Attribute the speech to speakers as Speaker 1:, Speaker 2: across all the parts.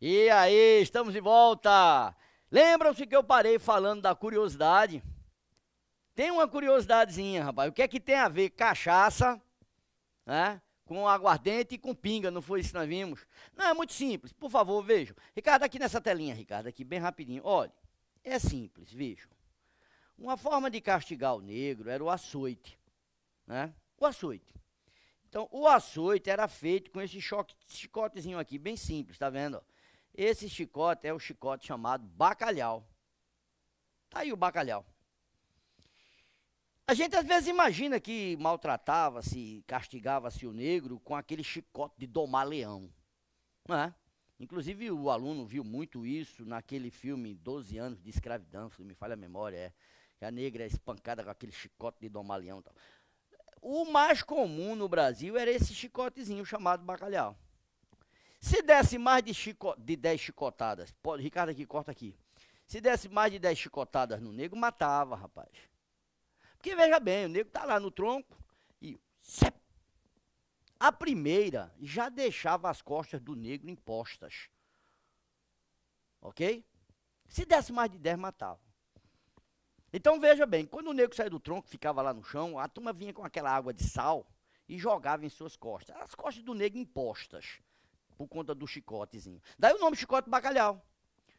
Speaker 1: E aí, estamos de volta! Lembram-se que eu parei falando da curiosidade? Tem uma curiosidadezinha, rapaz. O que é que tem a ver cachaça, né, com aguardente e com pinga? Não foi isso que nós vimos? Não, é muito simples. Por favor, vejam. Ricardo, aqui nessa telinha, Ricardo, aqui bem rapidinho. Olha, é simples, vejam. Uma forma de castigar o negro era o açoite, né? O açoite. Então, o açoite era feito com esse chicotezinho aqui, bem simples, tá vendo? Esse chicote é o chicote chamado bacalhau. Tá aí o bacalhau. A gente às vezes imagina que maltratava-se, castigava-se o negro com aquele chicote de domar leão, não é? Inclusive o aluno viu muito isso naquele filme 12 anos de escravidão, se não me falha a memória, que a negra é espancada com aquele chicote de domar leão e tal. O mais comum no Brasil era esse chicotezinho chamado bacalhau. Se desse mais de 10 chicotadas, pode, Ricardo aqui, corta aqui. Se desse mais de 10 chicotadas no negro, matava, rapaz. Porque veja bem, o negro tá lá no tronco e a primeira já deixava as costas do negro impostas. Ok? Se desse mais de 10, matava. Então veja bem, quando o negro saía do tronco, ficava lá no chão, a turma vinha com aquela água de sal e jogava em suas costas. As costas do negro impostas, por conta do chicotezinho. Daí o nome chicote bacalhau.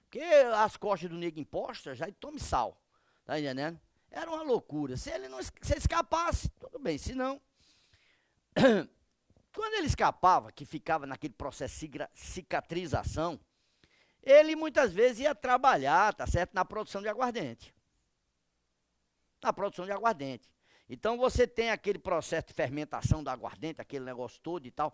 Speaker 1: Porque as costas do negro impostas, já tome sal. Tá entendendo? Era uma loucura. Se ele não se escapasse, tudo bem. Se não, quando ele escapava, que ficava naquele processo de cicatrização, ele muitas vezes ia trabalhar, tá certo? Na produção de aguardente. Na produção de aguardente. Então você tem aquele processo de fermentação do aguardente, aquele negócio todo e tal.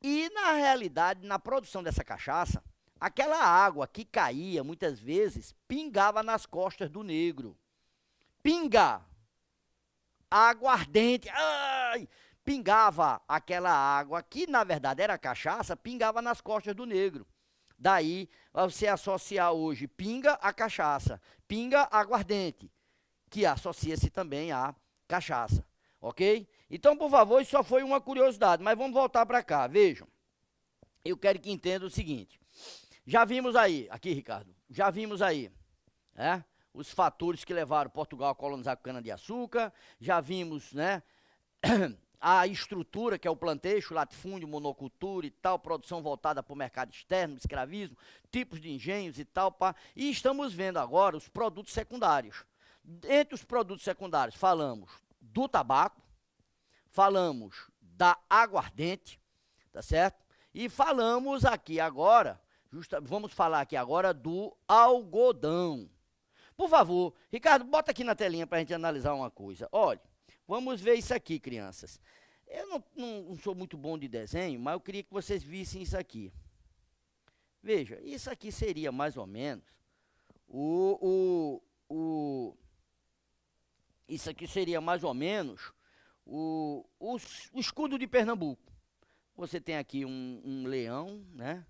Speaker 1: E na realidade, na produção dessa cachaça, aquela água que caía muitas vezes pingava nas costas do negro. Pinga! Aguardente! Ai! Pingava aquela água que na verdade era cachaça, pingava nas costas do negro. Daí você associar hoje pinga a cachaça, pinga aguardente, que associa-se também à cachaça, ok? Então, por favor, isso só foi uma curiosidade, mas vamos voltar para cá, vejam. Eu quero que entendam o seguinte, já vimos aí, aqui Ricardo, já vimos aí, né, os fatores que levaram Portugal a colonizar a cana-de-açúcar, já vimos, né, a estrutura que é o plantejo, latifúndio, monocultura e tal, produção voltada para o mercado externo, escravismo, tipos de engenhos e tal, pá. E estamos vendo agora os produtos secundários. Entre os produtos secundários falamos do tabaco, falamos da aguardente, tá certo? E falamos aqui agora, vamos falar aqui agora do algodão. Por favor, Ricardo, bota aqui na telinha para a gente analisar uma coisa. Olha, vamos ver isso aqui, crianças. Eu não sou muito bom de desenho, mas eu queria que vocês vissem isso aqui. Veja, isso aqui seria mais ou menos isso aqui seria mais ou menos o escudo de Pernambuco. Você tem aqui um leão, né?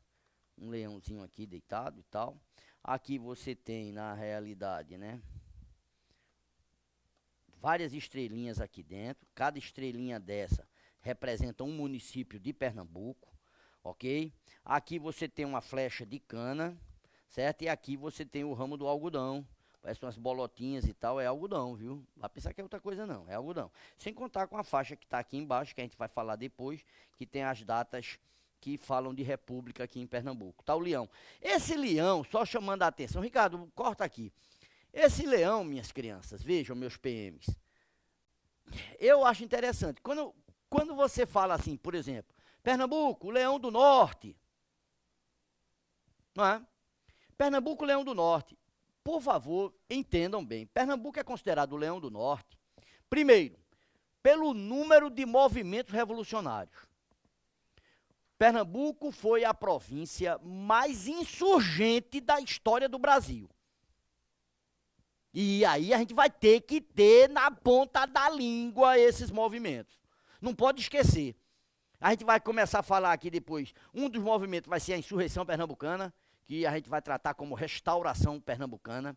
Speaker 1: Um leãozinho aqui deitado e tal. Aqui você tem, na realidade, né, várias estrelinhas aqui dentro. Cada estrelinha dessa representa um município de Pernambuco, ok? Aqui você tem uma flecha de cana, certo? E aqui você tem o ramo do algodão. Parece umas bolotinhas e tal, é algodão, viu? Vai pensar que é outra coisa não, é algodão. Sem contar com a faixa que está aqui embaixo, que a gente vai falar depois, que tem as datas que falam de república aqui em Pernambuco. Tá o leão. Esse leão, só chamando a atenção, Ricardo, corta aqui. Esse leão, minhas crianças, vejam, meus PMs, eu acho interessante. Quando você fala assim, por exemplo, Pernambuco, Leão do Norte, não é? Pernambuco, Leão do Norte. Por favor, entendam bem. Pernambuco é considerado o Leão do Norte, primeiro, pelo número de movimentos revolucionários. Pernambuco foi a província mais insurgente da história do Brasil. E aí a gente vai ter que ter na ponta da língua esses movimentos. Não pode esquecer. A gente vai começar a falar aqui depois. Um dos movimentos vai ser a insurreição pernambucana, que a gente vai tratar como restauração pernambucana.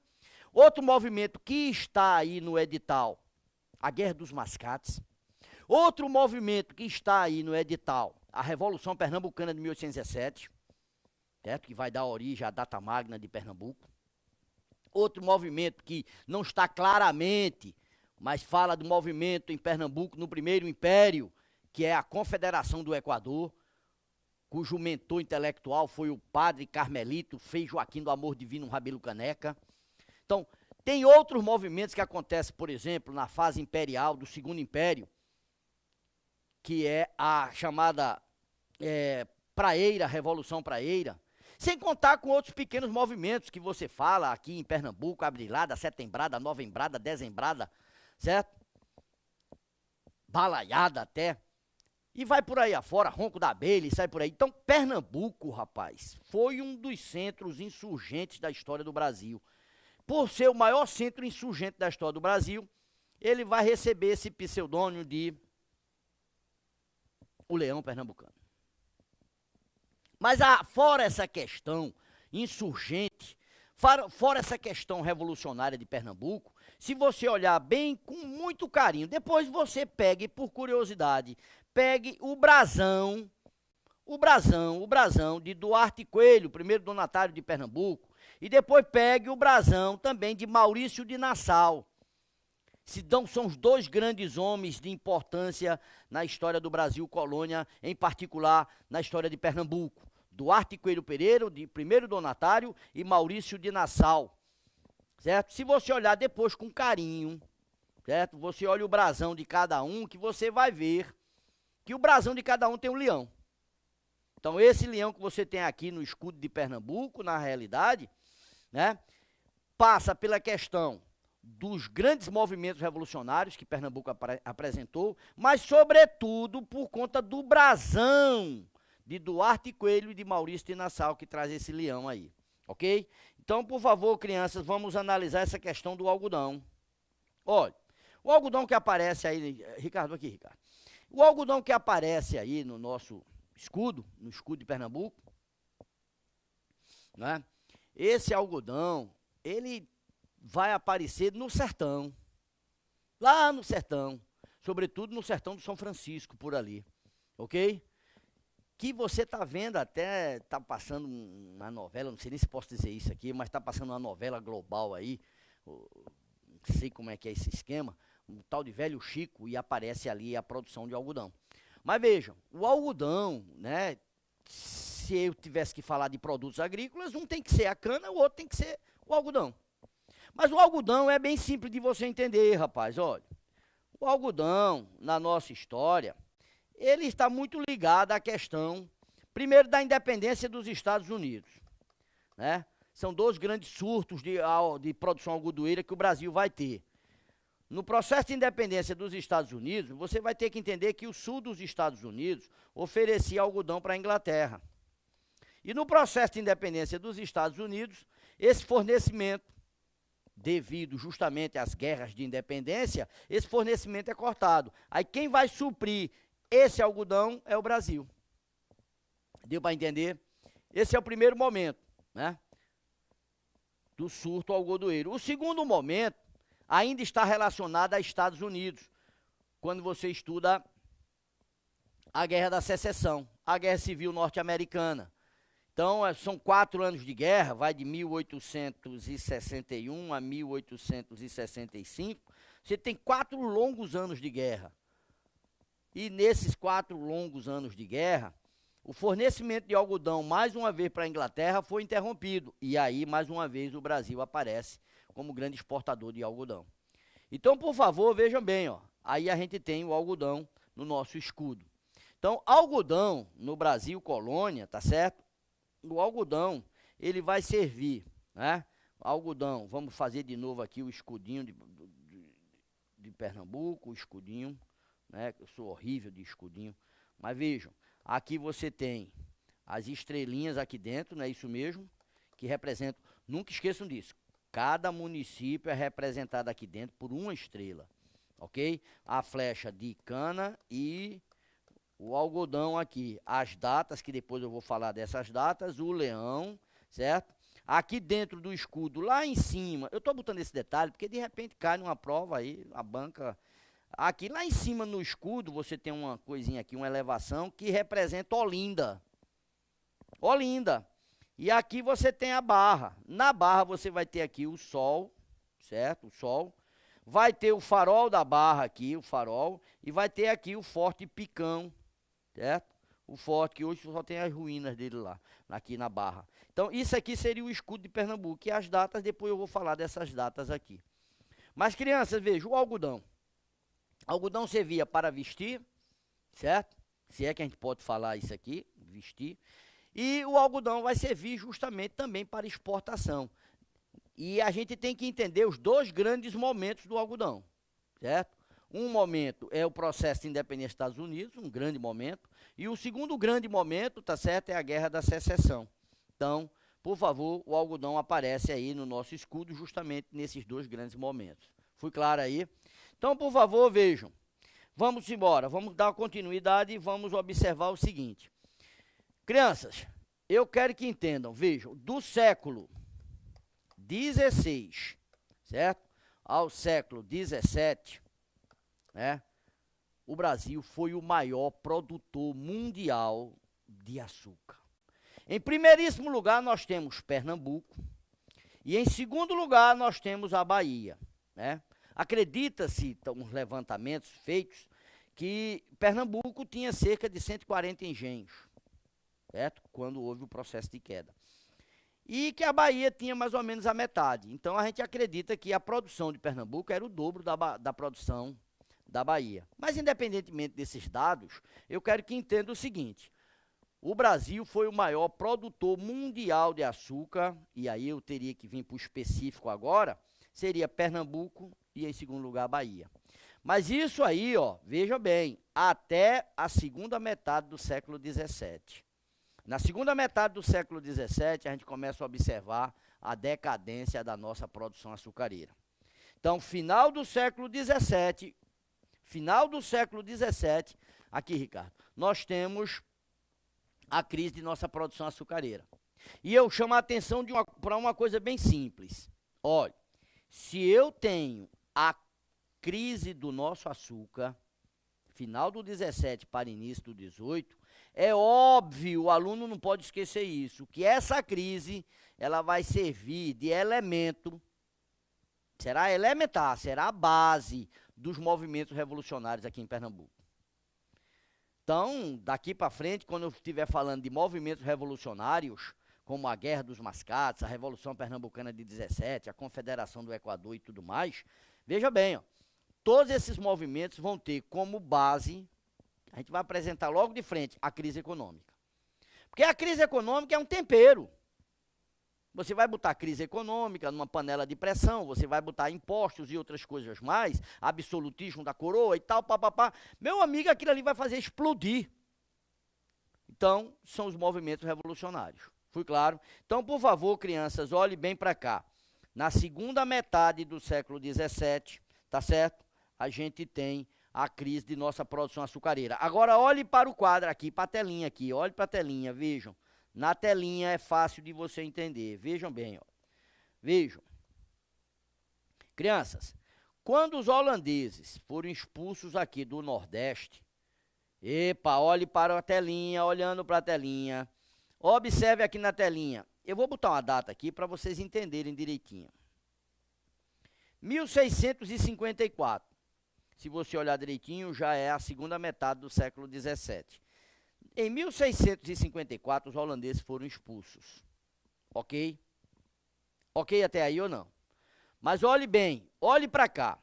Speaker 1: Outro movimento que está aí no edital, a Guerra dos Mascates. Outro movimento que está aí no edital, a Revolução Pernambucana de 1817. certo? Que vai dar origem à data magna de Pernambuco. Outro movimento que não está claramente, mas fala do movimento em Pernambuco no Primeiro Império, que é a Confederação do Equador, cujo mentor intelectual foi o padre carmelito Frei Joaquim do Amor Divino Rabelo Caneca. Então, tem outros movimentos que acontecem, por exemplo, na fase imperial do Segundo Império, que é a chamada praeira, Revolução Praeira, sem contar com outros pequenos movimentos que você fala aqui em Pernambuco, abrilhada, setembrada, novembrada, dezembrada, certo? Balaiada até. E vai por aí afora, ronco da abelha e sai por aí. Então, Pernambuco, rapaz, foi um dos centros insurgentes da história do Brasil. Por ser o maior centro insurgente da história do Brasil, ele vai receber esse pseudônimo de o Leão Pernambucano. Mas fora essa questão insurgente, fora essa questão revolucionária de Pernambuco, se você olhar bem, com muito carinho, depois você pegue, por curiosidade, pegue o brasão de Duarte Coelho, primeiro donatário de Pernambuco, e depois pegue o brasão também de Maurício de Nassau. São os dois grandes homens de importância na história do Brasil colônia, em particular na história de Pernambuco. Duarte Coelho Pereira, de primeiro donatário, e Maurício de Nassau, certo? Se você olhar depois com carinho, certo? Você olha o brasão de cada um, que você vai ver que o brasão de cada um tem um leão. Então, esse leão que você tem aqui no escudo de Pernambuco, na realidade, né, passa pela questão dos grandes movimentos revolucionários que Pernambuco apresentou, mas, sobretudo, por conta do brasão de Duarte Coelho e de Maurício de Nassau, que traz esse leão aí, ok? Então, por favor, crianças, vamos analisar essa questão do algodão. Olha, o algodão que aparece aí, Ricardo, aqui, Ricardo. O algodão que aparece aí no nosso escudo, no escudo de Pernambuco, né? Esse algodão, ele vai aparecer no sertão, lá no sertão, sobretudo no sertão do São Francisco, por ali, ok? Que você tá vendo até, tá passando uma novela, não sei nem se posso dizer isso aqui, mas tá passando uma novela global aí, não sei como é que é esse esquema, um tal de Velho Chico, e aparece ali a produção de algodão. Mas vejam, o algodão, né, se eu tivesse que falar de produtos agrícolas, um tem que ser a cana, o outro tem que ser o algodão. Mas o algodão é bem simples de você entender, rapaz, olha. O algodão, na nossa história, ele está muito ligado à questão, primeiro, da independência dos Estados Unidos, né? São dois grandes surtos de produção algodoeira que o Brasil vai ter. No processo de independência dos Estados Unidos, você vai ter que entender que o sul dos Estados Unidos oferecia algodão para a Inglaterra. E no processo de independência dos Estados Unidos, esse fornecimento, devido justamente às guerras de independência, esse fornecimento é cortado. Aí quem vai suprir esse algodão é o Brasil. Deu para entender? Esse é o primeiro momento, né, do surto algodoeiro. O segundo momento ainda está relacionado a Estados Unidos, quando você estuda a Guerra da Secessão, a Guerra Civil Norte-Americana. Então, são 4 anos de guerra, vai de 1861 a 1865. Você tem 4 longos anos de guerra. E nesses 4 longos anos de guerra, o fornecimento de algodão, mais uma vez para a Inglaterra, foi interrompido. E aí, mais uma vez, o Brasil aparece como grande exportador de algodão. Então, por favor, vejam bem, ó. Aí a gente tem o algodão no nosso escudo. Então, algodão no Brasil colônia, tá certo? O algodão, ele vai servir, né? Algodão, vamos fazer de novo aqui o escudinho de Pernambuco, o escudinho, né? Eu sou horrível de escudinho, mas vejam, aqui você tem as estrelinhas aqui dentro, não é isso mesmo? Que representam, nunca esqueçam disso, cada município é representado aqui dentro por uma estrela, ok? A flecha de cana e o algodão aqui, as datas, que depois eu vou falar dessas datas, o leão, certo? Aqui dentro do escudo, lá em cima, eu estou botando esse detalhe, porque de repente cai numa prova aí, a banca. Aqui, lá em cima no escudo, você tem uma coisinha aqui, uma elevação, que representa Olinda. Olinda. E aqui você tem a barra. Na barra você vai ter aqui o sol, certo? O sol. Vai ter o farol da barra aqui, o farol. E vai ter aqui o Forte Picão, certo? O forte que hoje só tem as ruínas dele lá, aqui na barra. Então isso aqui seria o escudo de Pernambuco. E as datas, depois eu vou falar dessas datas aqui. Mas crianças, vejam, o algodão. Algodão servia para vestir, certo? Se é que a gente pode falar isso aqui, vestir. E o algodão vai servir justamente também para exportação. E a gente tem que entender os dois grandes momentos do algodão, certo? Um momento é o processo de independência dos Estados Unidos, um grande momento. E o segundo grande momento, tá certo, é a Guerra da Secessão. Então, por favor, o algodão aparece aí no nosso escudo justamente nesses dois grandes momentos. Fui claro aí? Então, por favor, vejam. Vamos embora, vamos dar continuidade e vamos observar o seguinte. Crianças, eu quero que entendam, vejam, do século XVI, certo? Ao século XVII, né? O Brasil foi o maior produtor mundial de açúcar. Em primeiríssimo lugar, nós temos Pernambuco. E em segundo lugar, nós temos a Bahia, né? Acredita-se, uns levantamentos feitos, que Pernambuco tinha cerca de 140 engenhos, certo? Quando houve o processo de queda. E que a Bahia tinha mais ou menos a metade. Então a gente acredita que a produção de Pernambuco era o dobro da produção da Bahia. Mas independentemente desses dados, eu quero que entenda o seguinte. O Brasil foi o maior produtor mundial de açúcar, e aí eu teria que vir para o específico agora, seria Pernambuco e em segundo lugar a Bahia. Mas isso aí, ó, veja bem, até a segunda metade do século XVII. Na segunda metade do século XVII, a gente começa a observar a decadência da nossa produção açucareira. Então, final do século XVII, aqui, Ricardo, nós temos a crise de nossa produção açucareira. E eu chamo a atenção para uma coisa bem simples. Olha, se eu tenho a crise do nosso açúcar, final do 17 para início do 18, é óbvio, o aluno não pode esquecer isso, que essa crise, ela vai servir de elemento, será elementar, será a base dos movimentos revolucionários aqui em Pernambuco. Então, daqui para frente, quando eu estiver falando de movimentos revolucionários, como a Guerra dos Mascates, a Revolução Pernambucana de 17, a Confederação do Equador e tudo mais, veja bem, ó, todos esses movimentos vão ter como base, a gente vai apresentar logo de frente, a crise econômica. Porque a crise econômica é um tempero. Você vai botar crise econômica numa panela de pressão, você vai botar impostos e outras coisas mais, absolutismo da coroa e tal, papapá. Meu amigo, aquilo ali vai fazer explodir. Então, são os movimentos revolucionários. Fui claro? Então, por favor, crianças, olhem bem para cá. Na segunda metade do século XVII, tá certo? A gente tem a crise de nossa produção açucareira. Agora, olhe para o quadro aqui, para a telinha aqui, olhe para a telinha, vejam. Na telinha é fácil de você entender. Vejam bem, ó. Vejam. Crianças, quando os holandeses foram expulsos aqui do Nordeste, epa, olhe para a telinha, olhando para a telinha. Observe aqui na telinha. Eu vou botar uma data aqui para vocês entenderem direitinho. 1654. Se você olhar direitinho, já é a segunda metade do século XVII. Em 1654, os holandeses foram expulsos. Ok? Ok até aí ou não? Mas olhe bem, olhe para cá.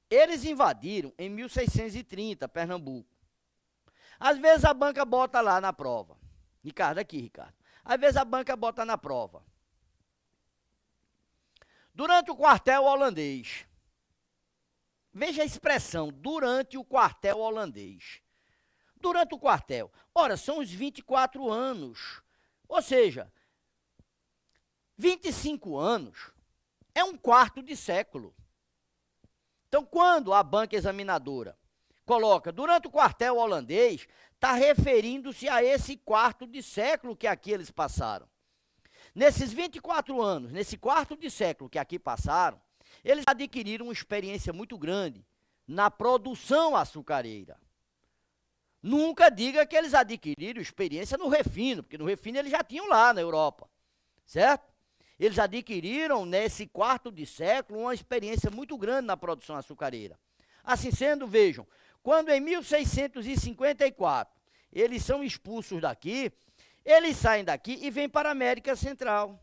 Speaker 1: Eles invadiram em 1630 Pernambuco. Às vezes a banca bota lá na prova. Ricardo, aqui, Ricardo. Às vezes a banca bota na prova. Durante o quartel holandês. Veja a expressão, durante o quartel holandês. Durante o quartel. Ora, são os 24 anos. Ou seja, 25 anos é um quarto de século. Então, quando a banca examinadora coloca durante o quartel holandês, está referindo-se a esse quarto de século que aqui eles passaram. Nesses 24 anos, nesse quarto de século que aqui passaram, eles adquiriram uma experiência muito grande na produção açucareira. Nunca diga que eles adquiriram experiência no refino, porque no refino eles já tinham lá na Europa, certo? Eles adquiriram, nesse quarto de século, uma experiência muito grande na produção açucareira. Assim sendo, vejam, quando em 1654 eles são expulsos daqui, eles saem daqui e vêm para a América Central.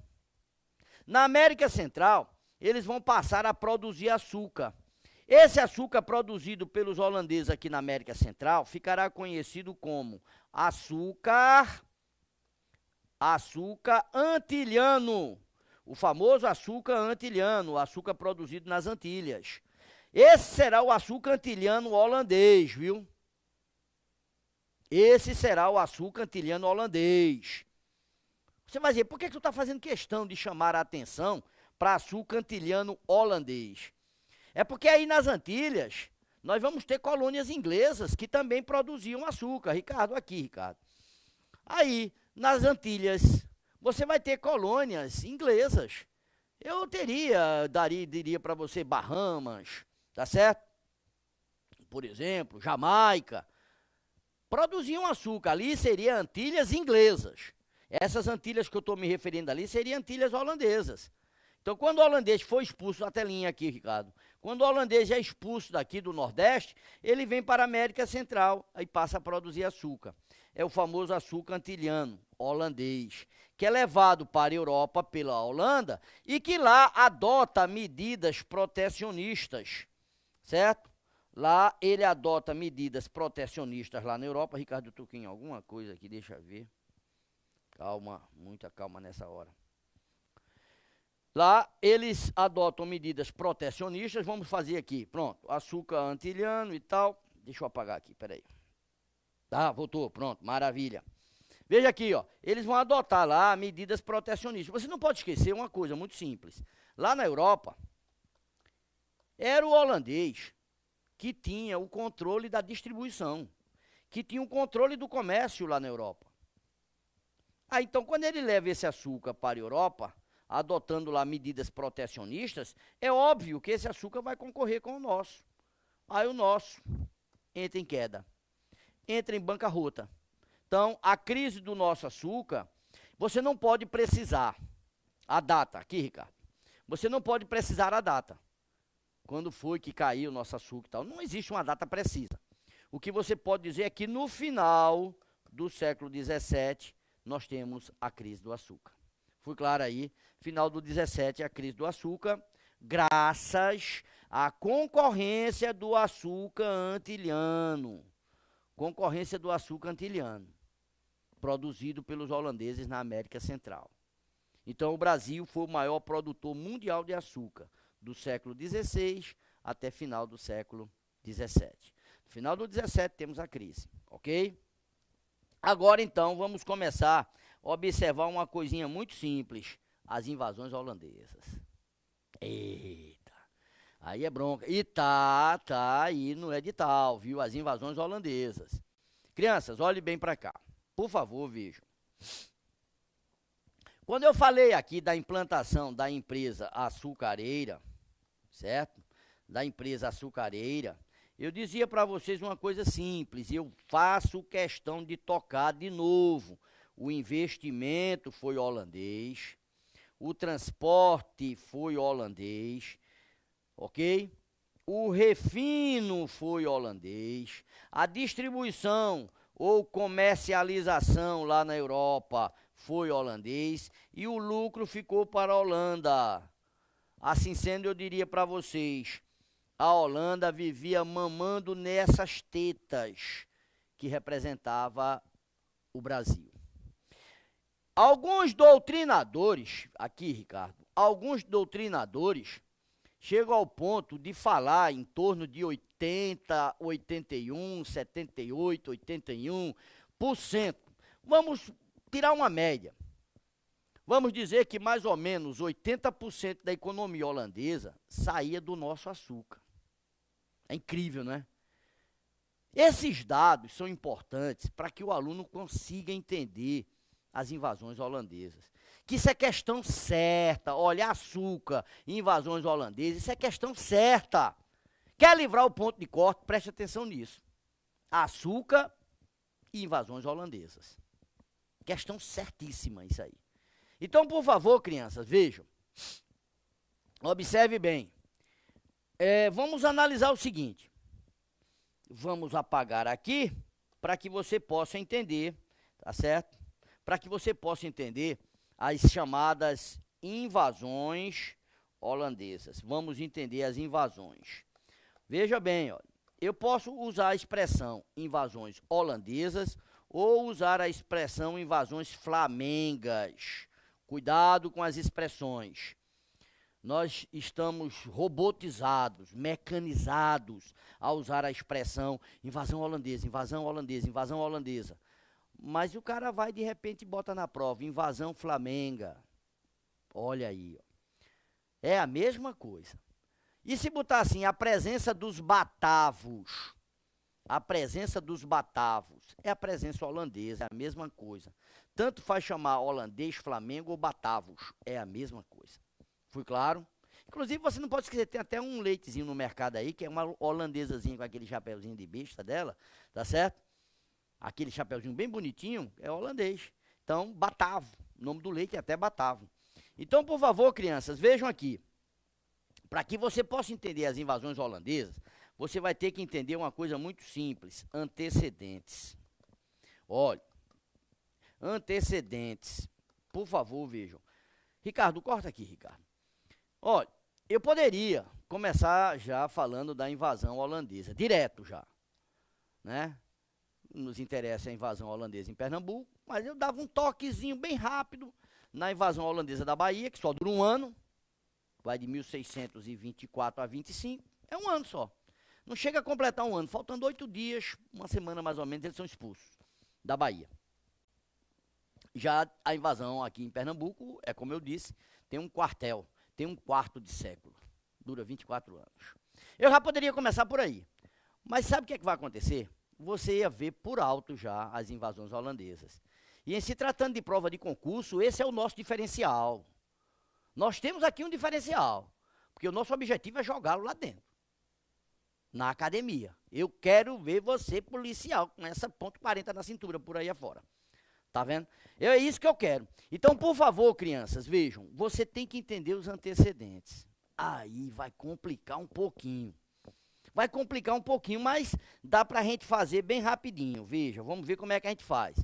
Speaker 1: Na América Central, eles vão passar a produzir açúcar. Esse açúcar produzido pelos holandeses aqui na América Central ficará conhecido como açúcar antilhano. O famoso açúcar antilhano, o açúcar produzido nas Antilhas. Esse será o açúcar antilhano holandês, viu? Esse será o açúcar antilhano holandês. Você vai dizer, por que tu está fazendo questão de chamar a atenção para açúcar antilhano holandês? É porque aí nas Antilhas, nós vamos ter colônias inglesas que também produziam açúcar. Ricardo, aqui, Ricardo. Aí, nas Antilhas, você vai ter colônias inglesas. Eu diria para você Bahamas, tá certo? Por exemplo, Jamaica. Produziam açúcar. Ali seriam Antilhas inglesas. Essas Antilhas que eu estou me referindo ali seriam Antilhas holandesas. Então, quando o holandês foi expulso, a telinha aqui, Ricardo, quando o holandês é expulso daqui do Nordeste, ele vem para a América Central e passa a produzir açúcar. É o famoso açúcar antilhano, holandês, que é levado para a Europa pela Holanda e que lá adota medidas protecionistas, certo? Lá ele adota medidas protecionistas lá na Europa. Ricardo, eu toquei em alguma coisa aqui, deixa eu ver. Calma, muita calma nessa hora. Lá eles adotam medidas protecionistas, vamos fazer aqui, pronto, açúcar antilhano e tal. Deixa eu apagar aqui, peraí. Tá, voltou, pronto, maravilha. Veja aqui, ó, eles vão adotar lá medidas protecionistas. Você não pode esquecer uma coisa muito simples. Lá na Europa, era o holandês que tinha o controle da distribuição, que tinha o controle do comércio lá na Europa. Então, quando ele leva esse açúcar para a Europa, adotando lá medidas protecionistas, é óbvio que esse açúcar vai concorrer com o nosso. Aí o nosso entra em queda, entra em bancarrota. Então, a crise do nosso açúcar, você não pode precisar a data, aqui, Ricardo, você não pode precisar a data. Quando foi que caiu o nosso açúcar e tal, não existe uma data precisa. O que você pode dizer é que no final do século XVII, nós temos a crise do açúcar. Fui claro aí, final do 17, a crise do açúcar, graças à concorrência do açúcar antilhano. Concorrência do açúcar antilhano, produzido pelos holandeses na América Central. Então, o Brasil foi o maior produtor mundial de açúcar, do século XVI até final do século XVII. No final do 17, temos a crise, ok? Agora, então, vamos começar a observar uma coisinha muito simples, as invasões holandesas. Eita, aí é bronca. E tá aí no edital, viu? As invasões holandesas. Crianças, olhem bem para cá. Por favor, vejam. Quando eu falei aqui da implantação da empresa açucareira, certo? Da empresa açucareira, eu dizia para vocês uma coisa simples, e eu faço questão de tocar de novo. O investimento foi holandês, o transporte foi holandês, ok? O refino foi holandês, a distribuição ou comercialização lá na Europa foi holandês e o lucro ficou para a Holanda. Assim sendo, eu diria para vocês, a Holanda vivia mamando nessas tetas que representava o Brasil. Alguns doutrinadores, aqui, Ricardo, alguns doutrinadores chegam ao ponto de falar em torno de 80, 81, 78, 81%. Vamos tirar uma média. Vamos dizer que mais ou menos 80% da economia holandesa saía do nosso açúcar. É incrível, não é? Esses dados são importantes para que o aluno consiga entender as invasões holandesas. Que isso é questão certa. Olha, açúcar, invasões holandesas, isso é questão certa. Quer livrar o ponto de corte? Preste atenção nisso. Açúcar e invasões holandesas. Questão certíssima isso aí. Então, por favor, crianças, vejam. Observe bem. Vamos analisar o seguinte. Vamos apagar aqui para que você possa entender, tá certo? Para que você possa entender as chamadas invasões holandesas. Vamos entender as invasões. Veja bem, ó, eu posso usar a expressão invasões holandesas ou usar a expressão invasões flamengas. Cuidado com as expressões. Nós estamos robotizados, mecanizados a usar a expressão invasão holandesa, invasão holandesa, invasão holandesa. Mas o cara vai de repente e bota na prova, invasão flamenga. Olha aí, ó. É a mesma coisa. E se botar assim, a presença dos batavos? A presença dos batavos é a presença holandesa, é a mesma coisa. Tanto faz chamar holandês, flamengo ou batavos, é a mesma coisa. Fui claro? Inclusive, você não pode esquecer, tem até um leitezinho no mercado aí, que é uma holandesazinha com aquele chapeuzinho de besta dela, tá certo? Aquele chapeuzinho bem bonitinho, é holandês. Então, batavo, o nome do leite é até batavo. Então, por favor, crianças, vejam aqui. Para que você possa entender as invasões holandesas, você vai ter que entender uma coisa muito simples, antecedentes. Olha, antecedentes, por favor, vejam. Ricardo, corta aqui, Ricardo. Olha, eu poderia começar já falando da invasão holandesa, direto já, né? Nos interessa a invasão holandesa em Pernambuco, mas eu dava um toquezinho bem rápido na invasão holandesa da Bahia, que só dura um ano, vai de 1624 a 25, é um ano só. Não chega a completar um ano, faltando 8 dias, uma semana mais ou menos, eles são expulsos da Bahia. Já a invasão aqui em Pernambuco, é como eu disse, tem um quartel, tem um quarto de século, dura 24 anos. Eu já poderia começar por aí, mas sabe o que é que vai acontecer? Você ia ver por alto já as invasões holandesas. E em se tratando de prova de concurso, esse é o nosso diferencial. Nós temos aqui um diferencial, porque o nosso objetivo é jogá-lo lá dentro, na academia. Eu quero ver você policial com essa ponto .40 na cintura por aí afora. Tá vendo? É isso que eu quero. Então, por favor, crianças, vejam, você tem que entender os antecedentes. Aí vai complicar um pouquinho. Vai complicar um pouquinho, mas dá pra gente fazer bem rapidinho. Veja, vamos ver como é que a gente faz.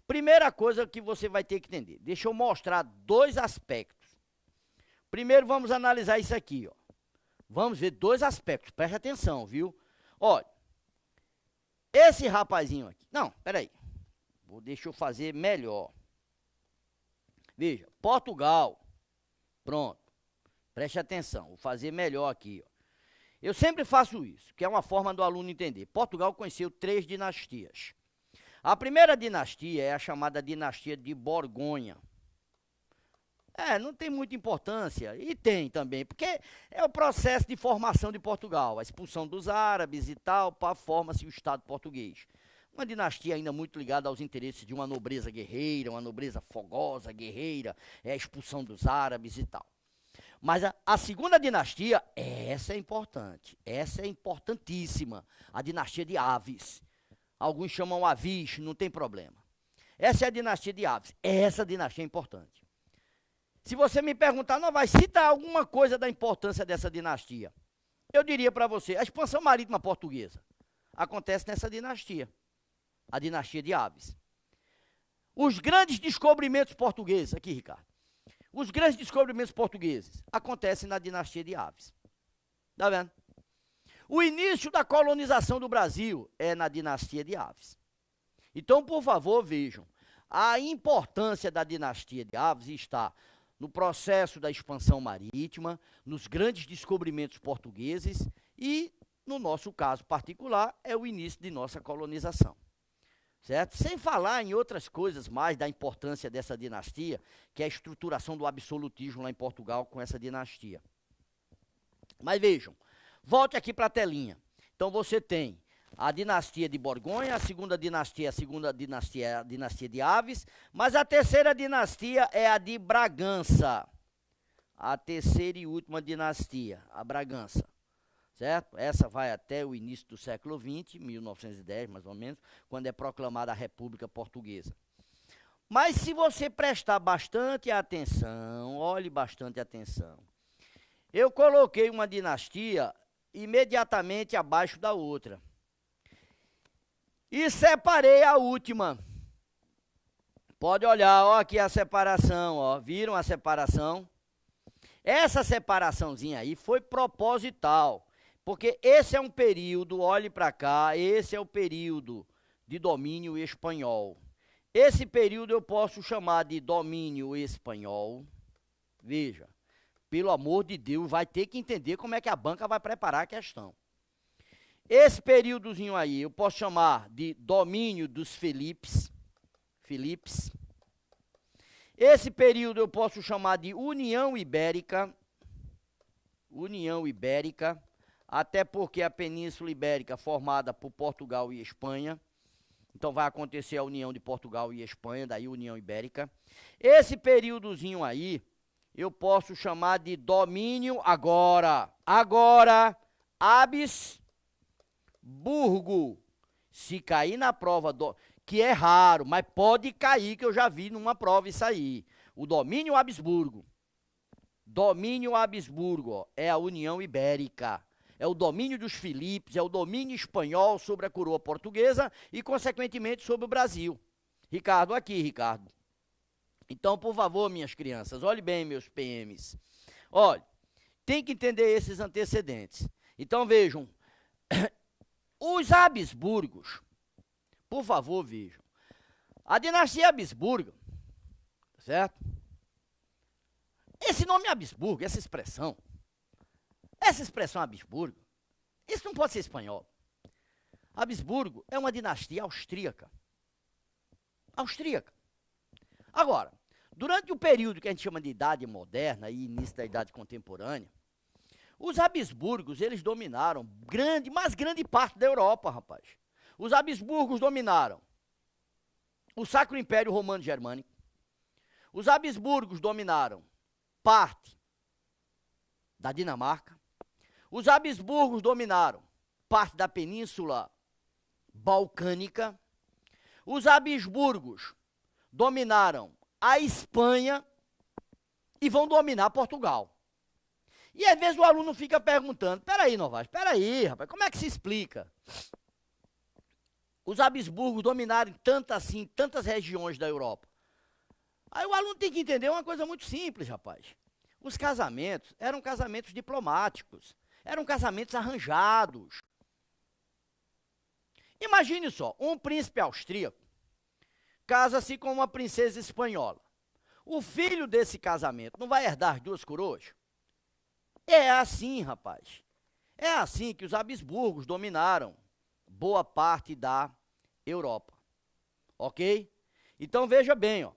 Speaker 1: Primeira coisa que você vai ter que entender. Deixa eu mostrar dois aspectos. Primeiro, vamos analisar isso aqui, ó. Vamos ver dois aspectos. Preste atenção, viu? Olha, esse rapazinho aqui. Não, peraí. Deixa eu fazer melhor. Veja, Portugal. Pronto. Preste atenção. Vou fazer melhor aqui, ó. Eu sempre faço isso, que é uma forma do aluno entender. Portugal conheceu 3 dinastias. A primeira dinastia é a chamada dinastia de Borgonha. Não tem muita importância, e tem também, porque é o processo de formação de Portugal, a expulsão dos árabes e tal, para forma-se o Estado português. Uma dinastia ainda muito ligada aos interesses de uma nobreza guerreira, uma nobreza fogosa, guerreira, a expulsão dos árabes e tal. Mas a segunda dinastia, essa é importante, essa é importantíssima, a dinastia de Aves. Alguns chamam Avis, não tem problema. Essa é a dinastia de Aves, essa dinastia é importante. Se você me perguntar, não vai citar alguma coisa da importância dessa dinastia, eu diria para você, a expansão marítima portuguesa acontece nessa dinastia, a dinastia de Aves. Os grandes descobrimentos portugueses, aqui, Ricardo, os grandes descobrimentos portugueses acontecem na dinastia de Aves. Tá vendo? O início da colonização do Brasil é na dinastia de Aves. Então, por favor, vejam, a importância da dinastia de Aves está no processo da expansão marítima, nos grandes descobrimentos portugueses e, no nosso caso particular, é o início de nossa colonização. Certo? Sem falar em outras coisas mais da importância dessa dinastia, que é a estruturação do absolutismo lá em Portugal com essa dinastia. Mas vejam, volte aqui para a telinha. Então você tem a dinastia de Borgonha, a segunda dinastia é a dinastia de Aves, mas a terceira dinastia é a de Bragança. A terceira e última dinastia, a Bragança. certo? Essa vai até o início do século XX, 1910 mais ou menos, quando é proclamada a República Portuguesa. Mas se você prestar bastante atenção, olhe bastante atenção, eu coloquei uma dinastia imediatamente abaixo da outra. E separei a última. Pode olhar, ó, aqui a separação, ó. Viram a separação? Essa separaçãozinha aí foi proposital, porque esse é um período, olhe para cá, esse é o período de domínio espanhol. Esse período eu posso chamar de domínio espanhol. Veja, pelo amor de Deus, vai ter que entender como é que a banca vai preparar a questão. Esse períodozinho aí eu posso chamar de domínio dos Filipes. Esse período eu posso chamar de União Ibérica, até porque a Península Ibérica formada por Portugal e Espanha, então vai acontecer a união de Portugal e Espanha, daí União Ibérica. Esse períodozinho aí eu posso chamar de domínio agora, Habsburgo. Se cair na prova que é raro, mas pode cair, que eu já vi numa prova isso aí. O domínio Habsburgo. Domínio Habsburgo, ó, é a União Ibérica. É o domínio dos Filipes, é o domínio espanhol sobre a coroa portuguesa e, consequentemente, sobre o Brasil. Ricardo, aqui, Ricardo. Então, por favor, minhas crianças, olhe bem, meus PMs. Olha, tem que entender esses antecedentes. Então, vejam, os Habsburgos, por favor, vejam. A dinastia Habsburgo, certo? Esse nome Habsburgo, essa expressão Habsburgo, isso não pode ser espanhol. Habsburgo é uma dinastia austríaca. Agora, durante o período que a gente chama de Idade Moderna e início da Idade Contemporânea, os Habsburgos, eles dominaram grande parte da Europa, rapaz. Os Habsburgos dominaram o Sacro Império Romano Germânico. Os Habsburgos dominaram parte da Dinamarca. Os Habsburgos dominaram parte da Península Balcânica. Os Habsburgos dominaram a Espanha e vão dominar Portugal. E às vezes o aluno fica perguntando, peraí, Novaes, peraí, rapaz, como é que se explica? Os Habsburgos dominarem tantas regiões da Europa. Aí o aluno tem que entender uma coisa muito simples, rapaz. Os casamentos eram casamentos diplomáticos, eram casamentos arranjados. Imagine só, um príncipe austríaco casa-se com uma princesa espanhola. O filho desse casamento não vai herdar as duas coroas? É assim, rapaz. É assim que os Habsburgos dominaram boa parte da Europa. Ok? Então veja bem, ó.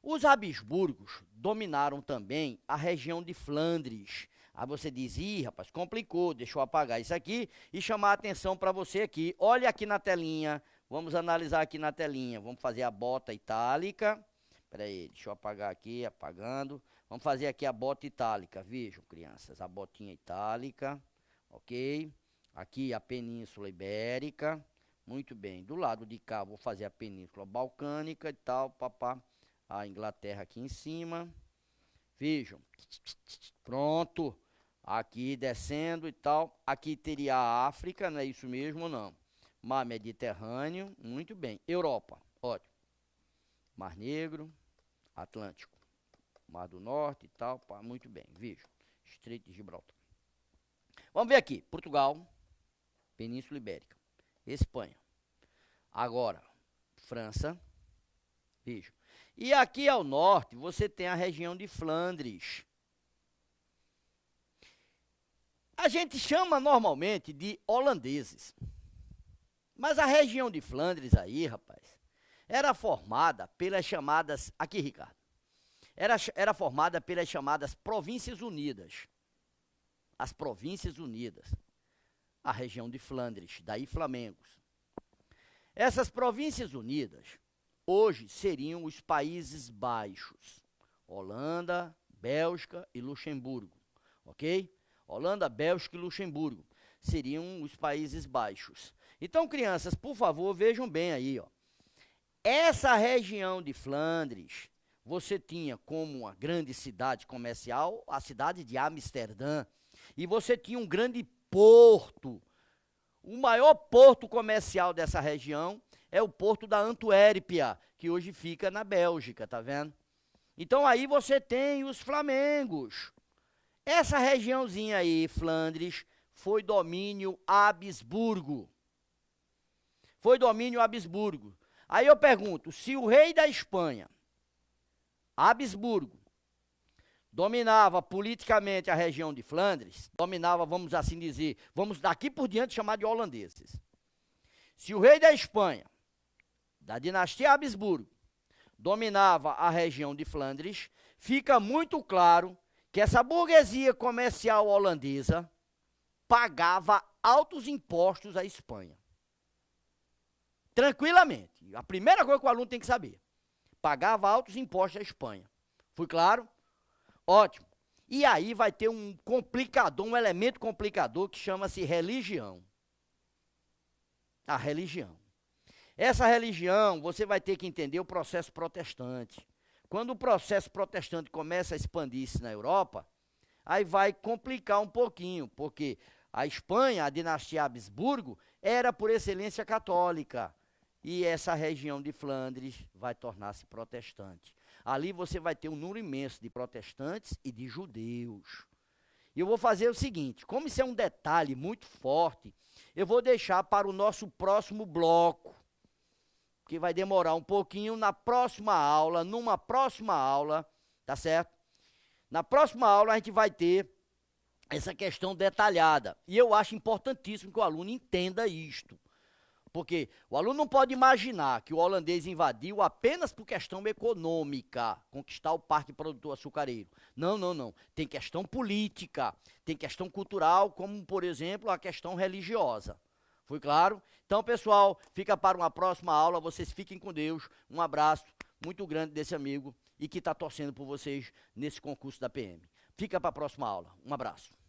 Speaker 1: Os Habsburgos dominaram também a região de Flandres. Aí você diz, ih, rapaz, complicou, deixa eu apagar isso aqui e chamar a atenção para você aqui. Olha aqui na telinha, vamos analisar aqui na telinha. Vamos fazer a bota itálica. Espera aí, deixa eu apagar aqui, apagando. Vamos fazer aqui a bota itálica, vejam, crianças, a botinha itálica, ok? Aqui a Península Ibérica, muito bem. Do lado de cá, vou fazer a Península Balcânica e tal, papá. A Inglaterra aqui em cima, vejam, pronto. Aqui descendo e tal, aqui teria a África, não é isso mesmo ou não? Mar Mediterrâneo, muito bem. Europa, ótimo. Mar Negro, Atlântico. Mar do Norte e tal, pá, muito bem, veja, Estreito de Gibraltar. Vamos ver aqui, Portugal, Península Ibérica, Espanha. Agora, França, veja. E aqui ao norte, você tem a região de Flandres. A gente chama normalmente de holandeses. Mas a região de Flandres aí, rapaz, era formada pelas chamadas... Aqui, Ricardo. Era formada pelas chamadas Províncias Unidas. As Províncias Unidas. A região de Flandres, daí Flamengos. Essas Províncias Unidas, hoje, seriam os Países Baixos. Holanda, Bélgica e Luxemburgo. Ok? Holanda, Bélgica e Luxemburgo. seriam os Países Baixos. Então, crianças, por favor, vejam bem aí, ó. Essa região de Flandres, você tinha como uma grande cidade comercial a cidade de Amsterdã, e você tinha um grande porto. O maior porto comercial dessa região é o porto da Antuérpia, que hoje fica na Bélgica, tá vendo? Então aí você tem os flamengos. Essa regiãozinha aí, Flandres, foi domínio Habsburgo. Foi domínio Habsburgo. Aí eu pergunto, se o rei da Espanha, Habsburgo, dominava politicamente a região de Flandres, dominava, vamos assim dizer, vamos daqui por diante chamar de holandeses. Se o rei da Espanha, da dinastia Habsburgo, dominava a região de Flandres, fica muito claro que essa burguesia comercial holandesa pagava altos impostos à Espanha. Tranquilamente. A primeira coisa que o aluno tem que saber. Pagava altos impostos à Espanha. Foi claro? Ótimo. E aí vai ter um complicador, um elemento complicador que chama-se religião. A religião. Essa religião, você vai ter que entender o processo protestante. Quando o processo protestante começa a expandir-se na Europa, aí vai complicar um pouquinho, porque a Espanha, a dinastia Habsburgo, era por excelência católica. E essa região de Flandres vai tornar-se protestante. Ali você vai ter um número imenso de protestantes e de judeus. E eu vou fazer o seguinte, como isso é um detalhe muito forte, eu vou deixar para o nosso próximo bloco, que vai demorar um pouquinho na próxima aula, numa próxima aula, tá certo? Na próxima aula a gente vai ter essa questão detalhada. E eu acho importantíssimo que o aluno entenda isto. Porque o aluno não pode imaginar que o holandês invadiu apenas por questão econômica, conquistar o Parque Produtor Açucareiro. Não, não, não. Tem questão política, tem questão cultural, como, por exemplo, a questão religiosa. Foi claro? Então, pessoal, fica para uma próxima aula. Vocês fiquem com Deus. Um abraço muito grande desse amigo e que está torcendo por vocês nesse concurso da PM. Fica para a próxima aula. Um abraço.